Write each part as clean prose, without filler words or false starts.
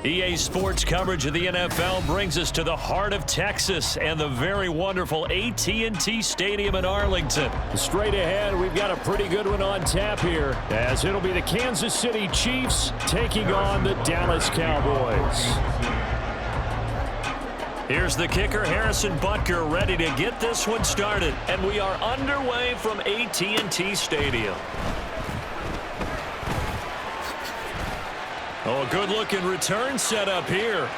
EA Sports coverage of the NFL brings us to the heart of Texas and the very wonderful AT&T Stadium in Arlington. Straight ahead, we've got a pretty good one on tap here, as it'll be the Kansas City Chiefs taking on the Dallas Cowboys. Here's the kicker, Harrison Butker, ready to get this one started. And we are underway from AT&T Stadium. Oh, a good-looking return set up here.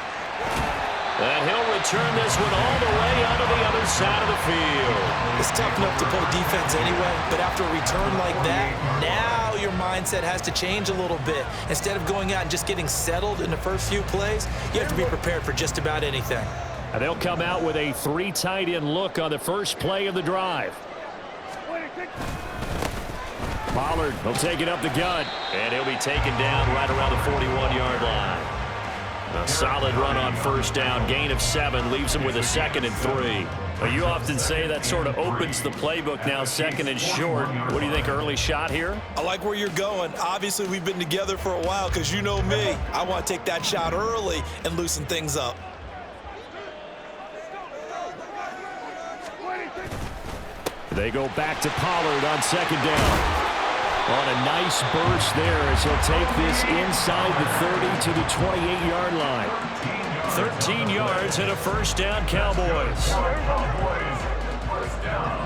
And he'll return this one all the way out of the other side of the field. It's tough enough to play defense anyway, but after a return like that, now your mindset has to change a little bit. Instead of going out and just getting settled in the first few plays, you have to be prepared for just about anything. And they'll come out with a three tight end look on the first play of the drive. Pollard will take it up the gut. And he'll be taken down right around the 41-yard line. A solid run on first down. Gain of 7 leaves him with a 2nd and 3. Well, you often say that sort of opens the playbook now, 2nd and short. What do you think, early shot here? I like where you're going. Obviously, we've been together for a while because you know me. I want to take that shot early and loosen things up. They go back to Pollard on 2nd down. On a nice burst there as he'll take this inside the 30 to the 28-yard line. 13 yards and a first down, Cowboys. First down.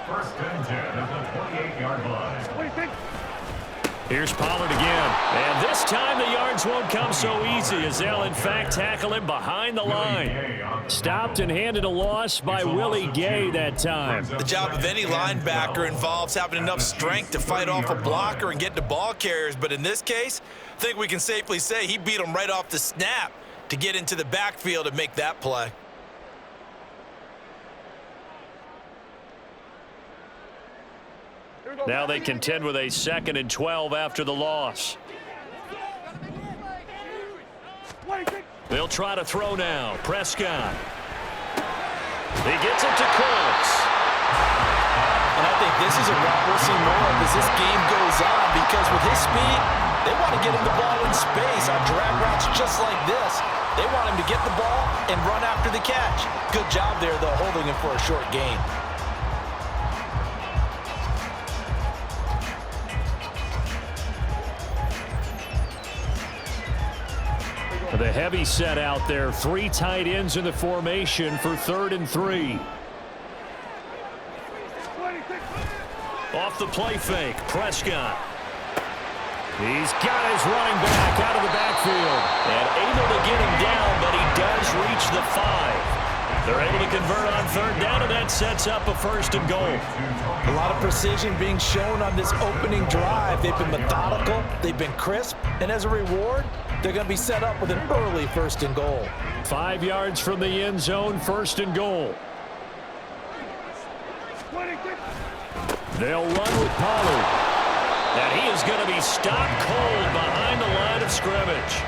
First and 10 at the 28-yard line. Here's Pollard again. And this time the yards won't come so easy as they'll, in fact, tackle him behind the line. Stopped and handed a loss by Willie Gay that time. The job of any linebacker involves having enough strength to fight off a blocker and get to ball carriers. But in this case, I think we can safely say he beat him right off the snap to get into the backfield and make that play. Now they contend with a 2nd and 12 after the loss. They'll try to throw now. Prescott. He gets it to Cooks. And I think this is a route we'll see more of as this game goes on, because with his speed, they want to get him the ball in space on drag routes just like this. They want him to get the ball and run after the catch. Good job there, though, holding him for a short gain. The heavy set out there. 3 tight ends in the formation for 3rd and 3. Off the play fake, Prescott. He's got his running back out of the backfield. And able to get him down, but he does reach the 5. They're able to convert on 3rd down, and that sets up a 1st and goal. A lot of precision being shown on this opening drive. They've been methodical, they've been crisp, and as a reward, they're going to be set up with an early 1st and goal. 5 yards from the end zone, 1st and goal. They'll run with Pollard. And he is going to be stopped cold behind the line of scrimmage.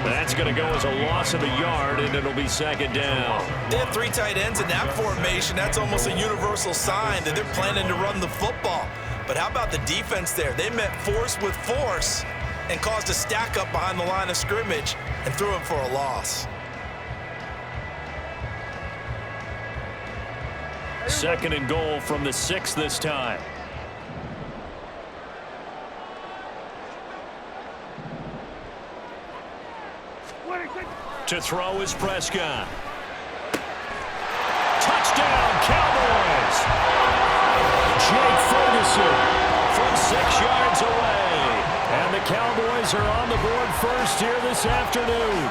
That's going to go as a loss of a yard, and it'll be 2nd down. They have 3 tight ends in that formation. That's almost a universal sign that they're planning to run the football. But how about the defense there? They met force with force and caused a stack up behind the line of scrimmage and threw him for a loss. 2nd and goal from the 6 this time. To throw is Prescott. Touchdown, Cowboys! Jake Ferguson from 6 yards away. And the Cowboys are on the board first here this afternoon.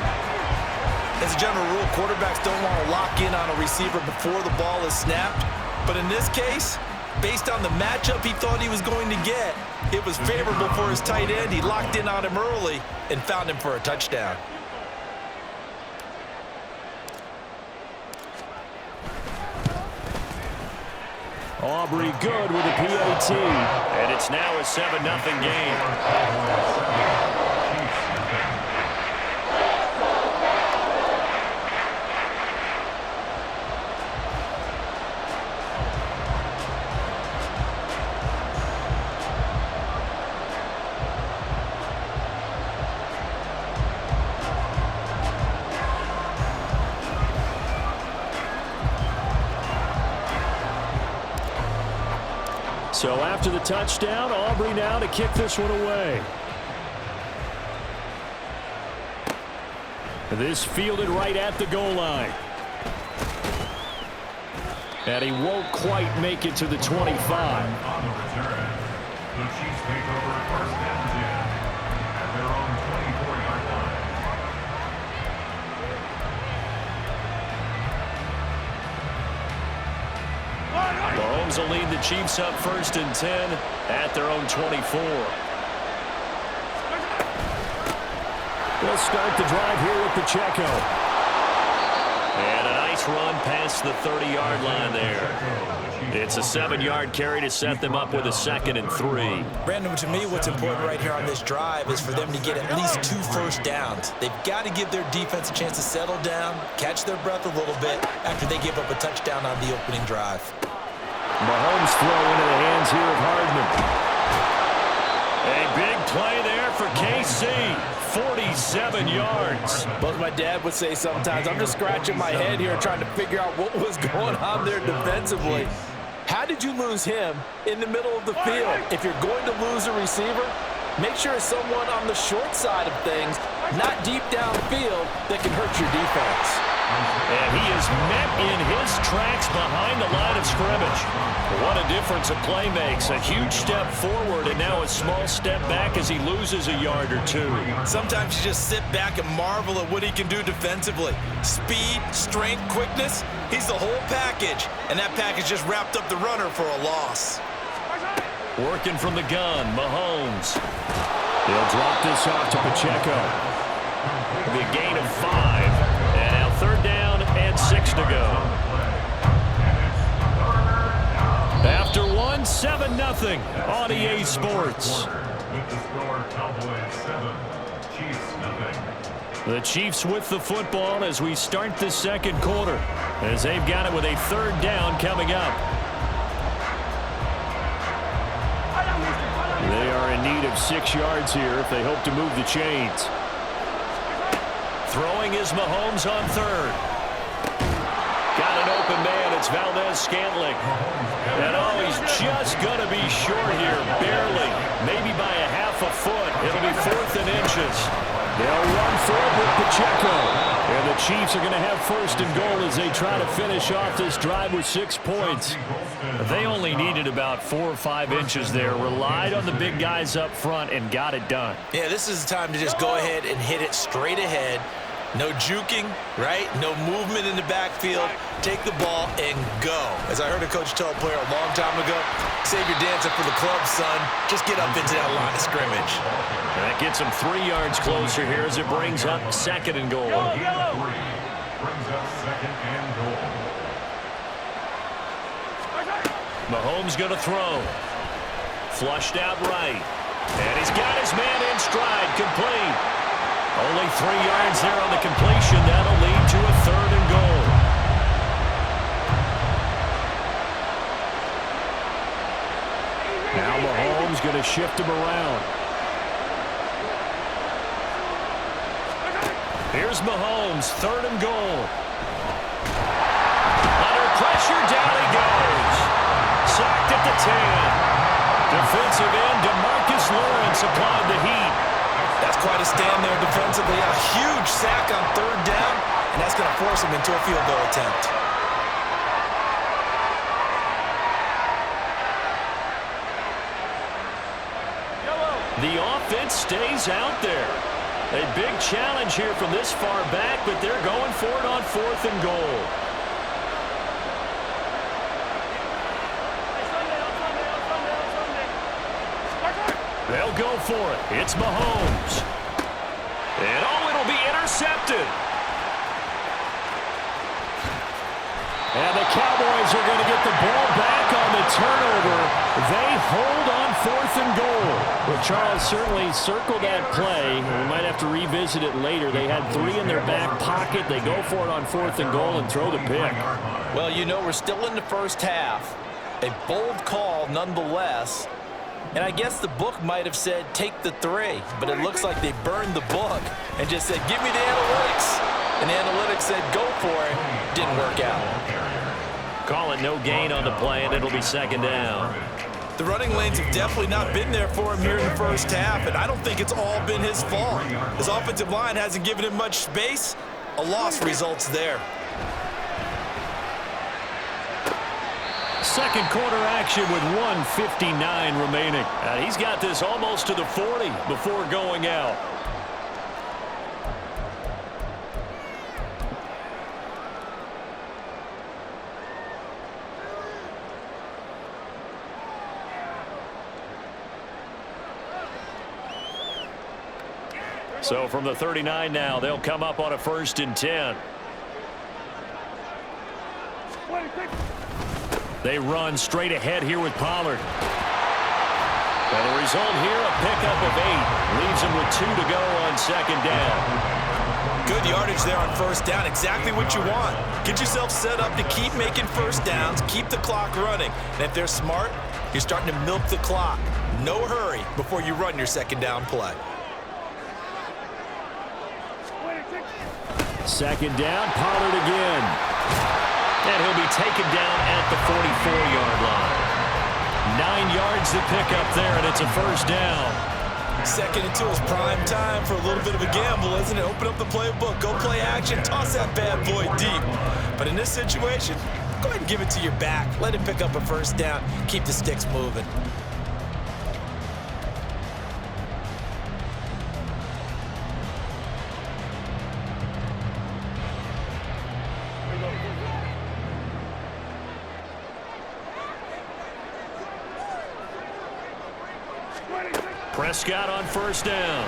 As a general rule, quarterbacks don't want to lock in on a receiver before the ball is snapped. But in this case, based on the matchup he thought he was going to get, it was favorable for his tight end. He locked in on him early and found him for a touchdown. Aubrey good with the PAT. And it's now a 7-0 game. So after the touchdown, Aubrey now to kick this one away. This fielded right at the goal line. And he won't quite make it to the 25. On the return, the Chiefs take over first and 10 at their own 24-yard line. Mahomes will lead the Chiefs up first and 10 at their own 24. We'll start the drive here with Pacheco. And a nice run past the 30-yard line there. It's a 7-yard carry to set them up with a 2nd and 3. Brandon, to me, what's important right here on this drive is for them to get at least 2 first downs. They've got to give their defense a chance to settle down, catch their breath a little bit after they give up a touchdown on the opening drive. Mahomes throw into the hands here of Hardman. A big play there for KC. 47 yards. But my dad would say sometimes, I'm just scratching my head here trying to figure out what was going on there defensively. How did you lose him in the middle of the field? If you're going to lose a receiver, make sure it's someone on the short side of things, not deep downfield, that can hurt your defense. And he is met in his tracks behind the line of scrimmage. What a difference a play makes. A huge step forward and now a small step back as he loses a yard or two. Sometimes you just sit back and marvel at what he can do defensively. Speed, strength, quickness, he's the whole package. And that package just wrapped up the runner for a loss. Working from the gun, Mahomes. He'll drop this off to Pacheco. The gain of 5. And now 3rd down and 6 to go. After 1, 7-0 on EA Sports. With the score, Cowboys 7, Chiefs nothing. The Chiefs with the football as we start the 2nd quarter, as they've got it with a 3rd down coming up. They are in need of 6 yards here if they hope to move the chains. Throwing is Mahomes on 3rd. Got an open man. It's Valdez-Scantling. And oh, he's just going to be short here, barely. Maybe by a half a foot. It'll be 4th and inches. They'll run forward with Pacheco. And the Chiefs are going to have 1st and goal as they try to finish off this drive with 6 points. They only needed about 4 or 5 inches there. Relied on the big guys up front and got it done. Yeah, this is the time to just go ahead and hit it straight ahead. No juking, right? No movement in the backfield. Take the ball and go. As I heard a coach tell a player a long time ago, save your dancing for the club, son. Just get up into that line of scrimmage. And that gets him 3 yards closer here as it brings up 2nd and goal. Brings up 2nd and goal. Mahomes going to throw. Flushed out right. And he's got his man in stride, complete. Only 3 yards there on the completion. That'll lead to a 3rd and goal. Now Mahomes going to shift him around. Here's Mahomes, 3rd and goal. Under pressure, down he goes. Sacked at the 10. Defensive end, DeMarcus Lawrence applied the heat. That's quite a stand there defensively. A huge sack on 3rd down, and that's going to force him into a field goal attempt. The offense stays out there. A big challenge here from this far back, but they're going for it on 4th and goal. They'll go for it. It's Mahomes. And oh, it'll be intercepted. And the Cowboys are going to get the ball back on the turnover. They hold on 4th and goal. Well, Charles certainly circled that play. We might have to revisit it later. They had 3 in their back pocket. They go for it on 4th and goal and throw the pick. Well, you know, we're still in the first half. A bold call nonetheless. And I guess the book might have said, take the 3. But it looks like they burned the book and just said, give me the analytics. And the analytics said, go for it. Didn't work out. Call it no gain on the play, and it'll be 2nd down. The running lanes have definitely not been there for him here in the first half, and I don't think it's all been his fault. His offensive line hasn't given him much space. A loss results there. Second quarter action with 1:59 remaining. He's got this almost to the 40 before going out. So from the 39 now, they'll come up on a 1st and 10. They run straight ahead here with Pollard. And the result here, a pickup of 8. Leaves him with 2 to go on 2nd down. Good yardage there on 1st down. Exactly what you want. Get yourself set up to keep making 1st downs, keep the clock running. And if they're smart, you're starting to milk the clock. No hurry before you run your 2nd down play. 2nd down, Pollard again. And he'll be taken down at the 44-yard line. 9 yards to pick up there, and it's a 1st down. 2nd and 2 is prime time for a little bit of a gamble, isn't it? Open up the playbook, go play action, toss that bad boy deep. But in this situation, go ahead and give it to your back. Let him pick up a 1st down. Keep the sticks moving. Prescott on 1st down.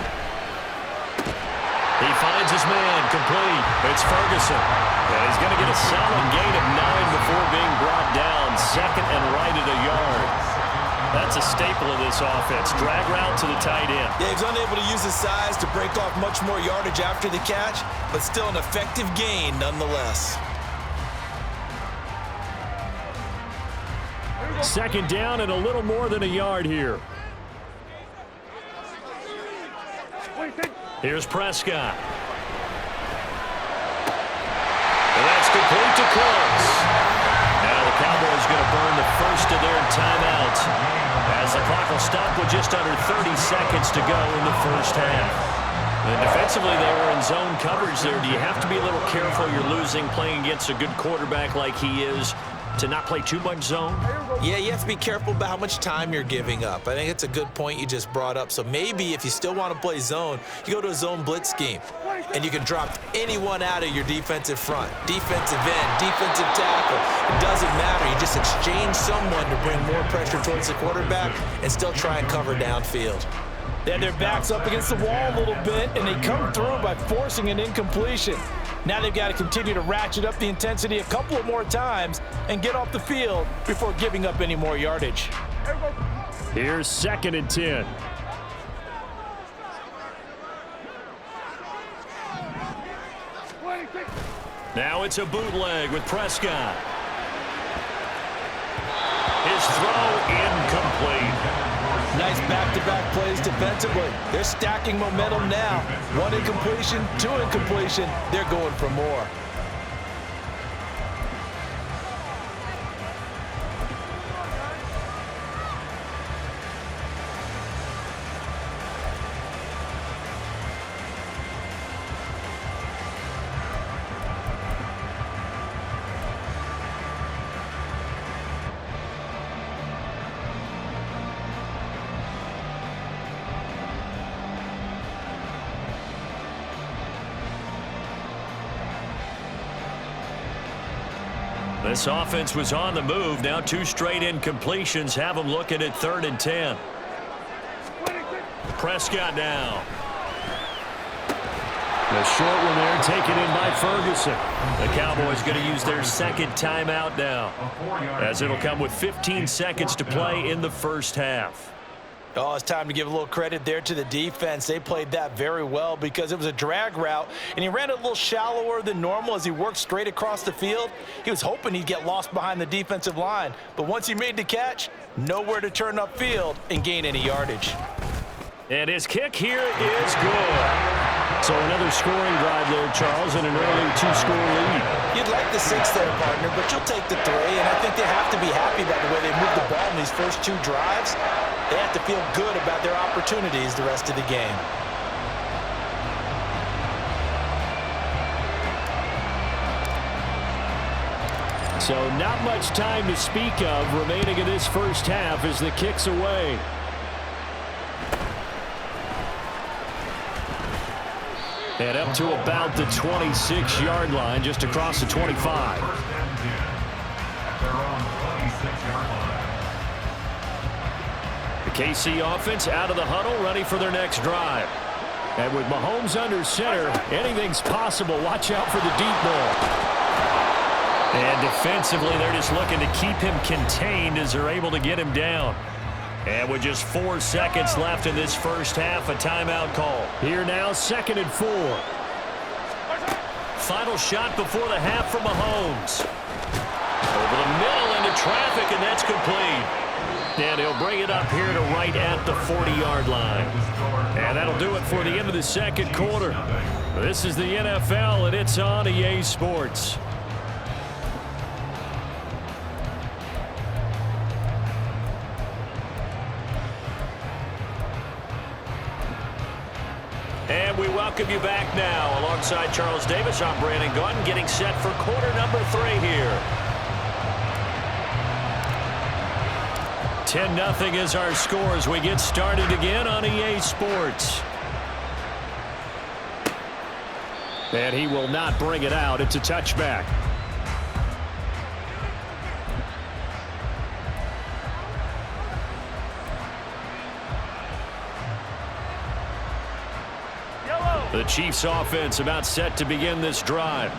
He finds his man, complete. It's Ferguson. And he's going to get a solid gain of 9 before being brought down. 2nd and right at a yard. That's a staple of this offense. Drag route to the tight end. Yeah, he's unable to use his size to break off much more yardage after the catch, but still an effective gain nonetheless. 2nd down and a little more than a yard here. Here's Prescott. And that's complete to Close. Now the Cowboys going to burn the first of their timeouts as the clock will stop with just under 30 seconds to go in the 1st half. And defensively, they were in zone coverage there. Do you have to be a little careful? You're losing playing against a good quarterback like he is to not play too much zone? Yeah, you have to be careful about how much time you're giving up. I think it's a good point you just brought up. So maybe if you still want to play zone, you go to a zone blitz scheme. And you can drop anyone out of your defensive front. Defensive end, defensive tackle. It doesn't matter. You just exchange someone to bring more pressure towards the quarterback and still try and cover downfield. They had their backs up against the wall a little bit, and they come through by forcing an incompletion. Now they've got to continue to ratchet up the intensity a couple of more times and get off the field before giving up any more yardage. Here's 2nd and 10. Now it's a bootleg with Prescott. His throw incomplete. Nice back-to-back plays defensively. They're stacking momentum now. 1 incompletion, 2 incompletion. They're going for more. This offense was on the move. Now 2 straight incompletions have them looking at 3rd and 10. Prescott now. The short one there taken in by Ferguson. The Cowboys going to use their 2nd timeout now, as it'll come with 15 seconds to play in the 1st half. Oh, it's time to give a little credit there to the defense. They played that very well because it was a drag route, and he ran it a little shallower than normal as he worked straight across the field. He was hoping he'd get lost behind the defensive line, but once he made the catch, nowhere to turn upfield and gain any yardage. And his kick here is good. So another scoring drive there, Charles, and an early 2-score lead. You'd like the 6 there, partner, but you'll take the 3, and I think they have to be happy about the way they moved the ball in these first 2 drives. They have to feel good about their opportunities the rest of the game. So not much time to speak of remaining in this first half as the kick's away. And up to about the 26-yard line, just across the 25. First and 10 at their own 26-yard line. The KC offense out of the huddle, ready for their next drive. And with Mahomes under center, anything's possible. Watch out for the deep ball. And defensively, they're just looking to keep him contained as they're able to get him down. And with just 4 seconds left in this first half, a timeout call. Here now, 2nd and 4. Final shot before the half from Mahomes. Over the middle into traffic, and that's complete. And he'll bring it up here to right at the 40-yard line. And that'll do it for the end of the second quarter. This is the NFL, and it's on EA Sports. And we welcome you back now. Alongside Charles Davis, I'm Brandon Gunn, getting set for quarter number 3 here. 10-0 is our score as we get started again on EA Sports. And he will not bring it out. It's a touchback. The Chiefs offense about set to begin this drive.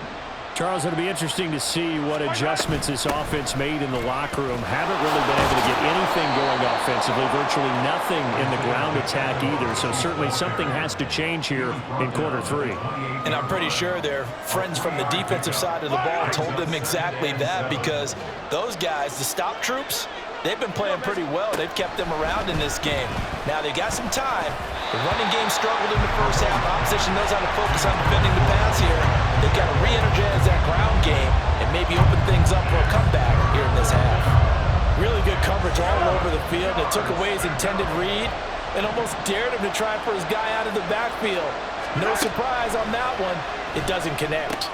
Charles, it'll be interesting to see what adjustments this offense made in the locker room. Haven't really been able to get anything going offensively. Virtually nothing in the ground attack either. So certainly something has to change here in quarter 3. And I'm pretty sure their friends from the defensive side of the ball told them exactly that, because those guys, the stop troops, they've been playing pretty well. They've kept them around in this game. Now they got some time. The running game struggled in the first half. Opposition knows how to focus on defending the pass here. They've got to re-energize that ground game and maybe open things up for a comeback here in this half. Really good coverage all over the field. It took away his intended read and almost dared him to try for his guy out of the backfield. No surprise on that one. It doesn't connect.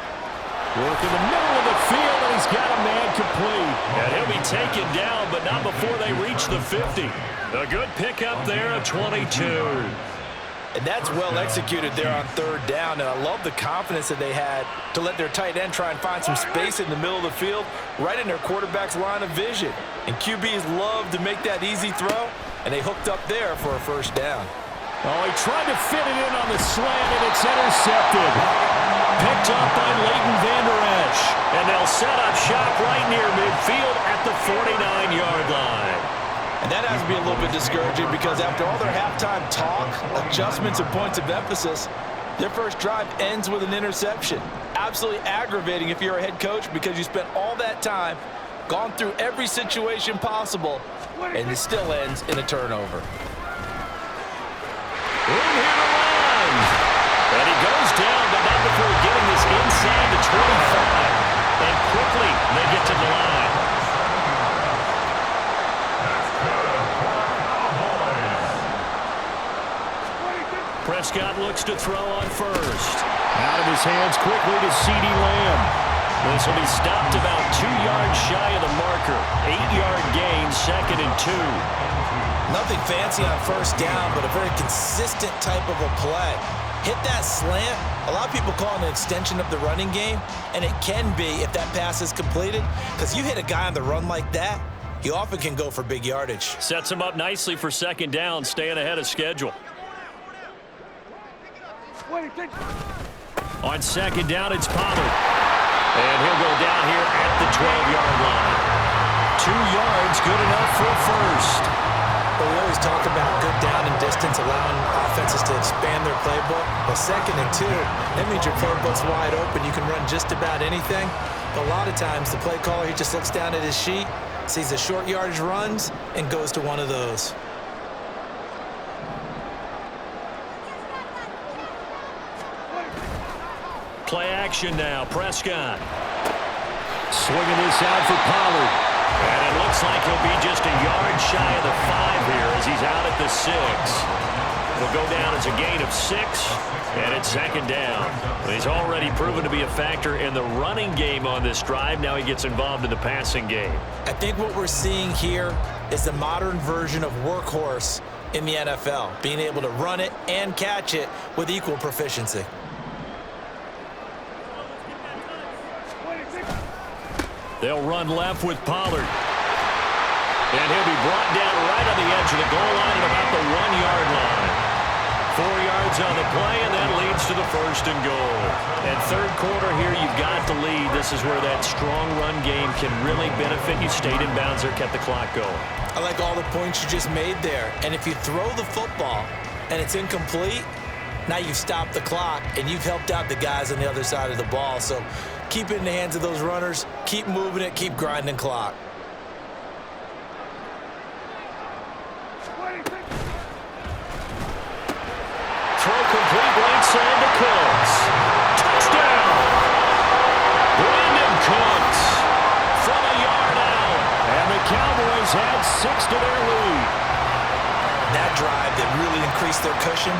Work in the middle of the field, and he's got a man complete. And he'll be taken down, but not before they reach the 50. A good pickup there of 22. And that's well executed there on 3rd down, and I love the confidence that they had to let their tight end try and find some space in the middle of the field, right in their quarterback's line of vision. And QBs love to make that easy throw, and they hooked up there for a first down. Oh, he tried to fit it in on the slant, and it's intercepted. Picked up by Leighton Vander Esch. And they'll set up shop right near midfield at the 49-yard line. And that has to be a little bit discouraging, because after all their halftime talk, adjustments, and points of emphasis, their first drive ends with an interception. Absolutely aggravating if you're a head coach, because you spent all that time, gone through every situation possible, and it still ends in a turnover. Room here to run. And he goes down, but not before getting this inside the 25. And quickly, they get to the line. Prescott looks to throw on first. Out of his hands quickly to CeeDee Lamb. This will be stopped about 2 yards shy of the marker. 8-yard gain, 2nd and 2. Nothing fancy on first down, but a very consistent type of a play. Hit that slant. A lot of people call it an extension of the running game, and it can be if that pass is completed, because you hit a guy on the run like that, you often can go for big yardage. Sets him up nicely for 2nd down, staying ahead of schedule. On 2nd down, it's Pollard. And he'll go down here at the 12-yard line. 2 yards, good enough for a first. But we always talk about good down and distance, allowing offenses to expand their playbook. Well, 2nd and 2, that means your playbook's wide open. You can run just about anything. But a lot of times, the play caller, he just looks down at his sheet, sees the short yardage runs, and goes to one of those. Play action now. Prescott. Swinging this out for Pollard. And it looks like he'll be just a yard shy of the 5 here as he's out at the 6. It'll go down as a gain of 6, and it's second down. He's already proven to be a factor in the running game on this drive. Now he gets involved in the passing game. I think what we're seeing here is the modern version of workhorse in the NFL, being able to run it and catch it with equal proficiency. They'll run left with Pollard. And he'll be brought down right on the edge of the goal line at about the 1-yard line. 4 yards on the play, and that leads to the 1st and goal. And third quarter here, you've got the lead. This is where that strong run game can really benefit you. Stayed in bounds there, kept the clock going. I like all the points you just made there. And if you throw the football and it's incomplete, now you've stopped the clock and you've helped out the guys on the other side of the ball. So keep it in the hands of those runners. Keep moving it. Keep grinding clock. Throw complete right side to Cooks. Touchdown! Brandon Cooks from a yard out. And the Cowboys add 6 to their lead. That drive that really increased their cushion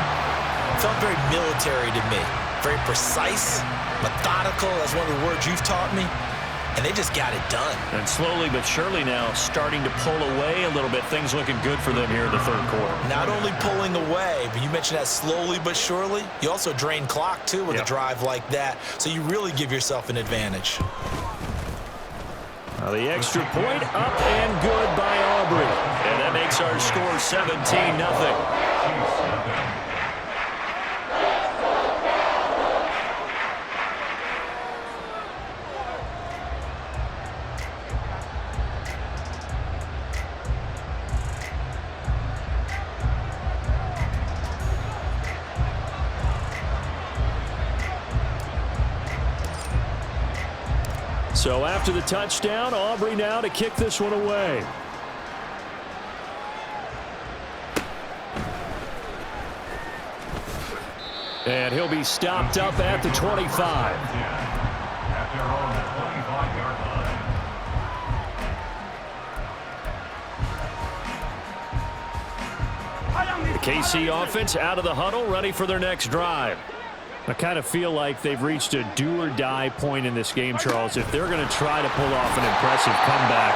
felt very military to me. Very precise, methodical. That's one of the words you've taught me. And they just got it done. And slowly but surely now starting to pull away a little bit. Things looking good for them here in the third quarter. Not only pulling away, but you mentioned that slowly but surely. You also drain clock, too, with a drive like that. So you really give yourself an advantage. Now the extra point up and good by Aubrey. And that makes our score 17-0. So after the touchdown, Aubrey now to kick this one away. And he'll be stopped up at the 25. At their own 25-yard line. The KC offense out of the huddle, ready for their next drive. I kind of feel like they've reached a do-or-die point in this game, Charles. If they're going to try to pull off an impressive comeback,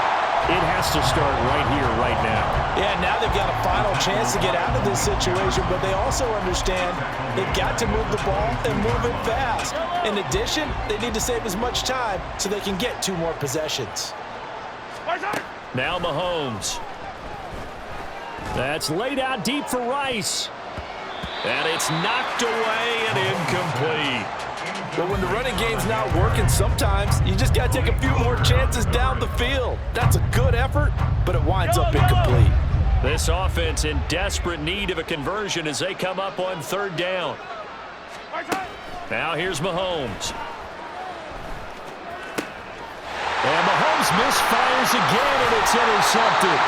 it has to start right here, right now. Yeah, now they've got a final chance to get out of this situation, but they also understand they've got to move the ball and move it fast. In addition, they need to save as much time so they can get 2 more possessions. Now Mahomes. That's laid out deep for Rice. And it's knocked away and incomplete. But when the running game's not working, sometimes you just got to take a few more chances down the field. That's a good effort, but it winds up incomplete. This offense in desperate need of a conversion as they come up on 3rd down. Now here's Mahomes. And Mahomes misfires again, and it's intercepted.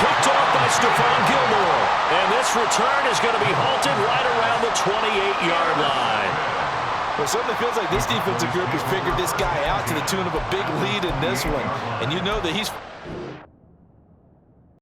Picked off by Stephon Gilmore. And this return is going to be halted right around the 28-yard line. Well, it certainly feels like this defensive group has figured this guy out to the tune of a big lead in this one. And you know that he's